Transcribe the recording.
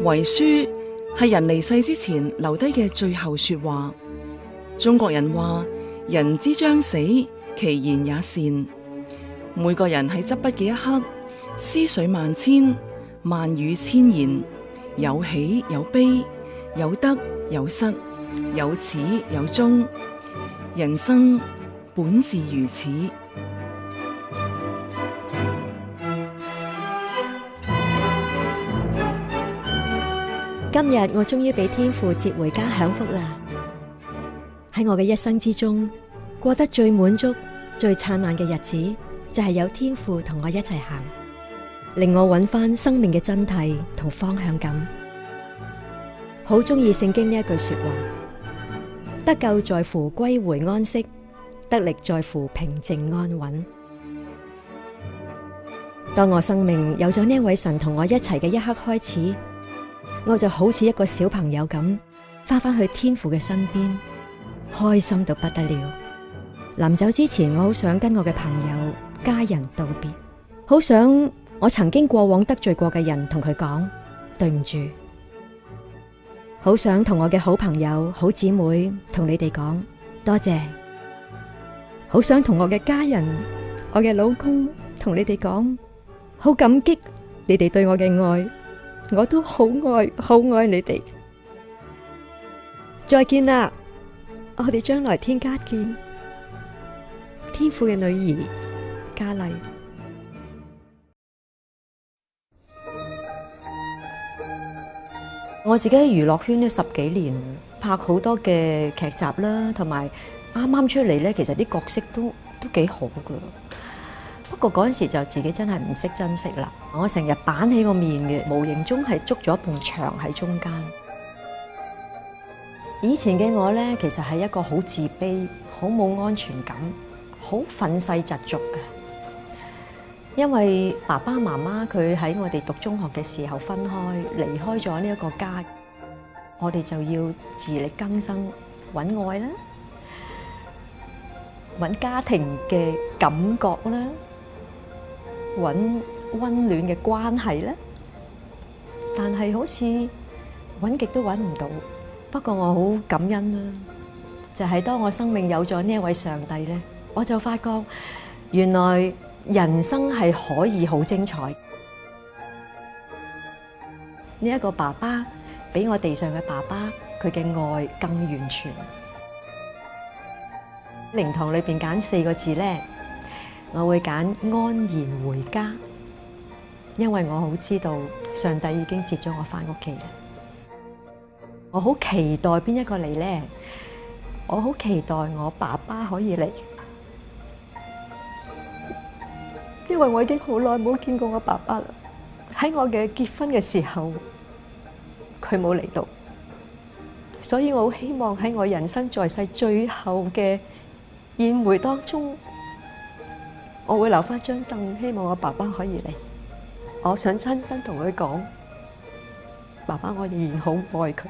遺書係人離世之前留低嘅最後說話。中國人話：人之將死，其言也善。每個人喺執筆嘅一刻，思緒萬千，萬語千言，有喜有悲，有得有失，有始有終。人生本是如此。今日我終於俾天父接回家享福啦！喺我嘅一生之中，過得最滿足、最燦爛嘅日子，就係有天父同我一齊行，令我揾翻生命嘅真諦同方向感。好中意聖經呢一句說話：得救在乎歸回安息，得力在乎平靜安穩。當我生命有咗呢位神同我一齊嘅一刻開始，我就好似一個小朋友咁，翻返去天父嘅身邊，開心到不得了。臨走之前，我好想跟我嘅朋友、家人道別，好想我曾經過往得罪過嘅人同佢講對唔住，好想同我嘅好朋友、好姊妹同你哋講多謝，好想同我嘅家人、我嘅老公同你哋講好感激你哋對我嘅愛。我都好愛你哋，再見啦！我哋將來天家見。天父嘅女兒嘉麗。我自己喺娛樂圈呢10幾年，拍好多嘅劇集啦，同埋啱啱出嚟呢，其實啲角色都幾好噶。不過嗰陣時就自己真係唔識珍惜啦，我成日板起個面嘅，無形中係捉咗一埲牆喺中間。以前嘅我呢，其實係一個好自卑、好冇安全感、好憤世嫉俗嘅。因為爸爸媽媽佢喺我哋讀中學嘅時候分開，離開咗呢一個家，我哋就要自力更生，揾愛啦，揾家庭嘅感覺啦。揾溫暖嘅關係咧，但係好似揾極都揾唔到。不過我好感恩啦，就係當我生命有咗呢一位上帝咧，我就發覺原來人生係可以好精彩。呢一個爸爸比我地上嘅爸爸佢嘅愛更完全。靈堂裏邊揀4個字咧，我會揀安然回家，因為我好知道上帝已經接咗我返屋企啦。我好期待邊一個嚟呢？我好期待我爸爸可以嚟，因為我已經好耐冇見過我爸爸啦。喺我嘅結婚嘅時候，佢冇嚟到，所以我好希望喺我人生在世最後嘅宴會當中，我會留翻張凳，希望我爸爸可以嚟。我想親身同佢講，爸爸，我仍然好愛佢。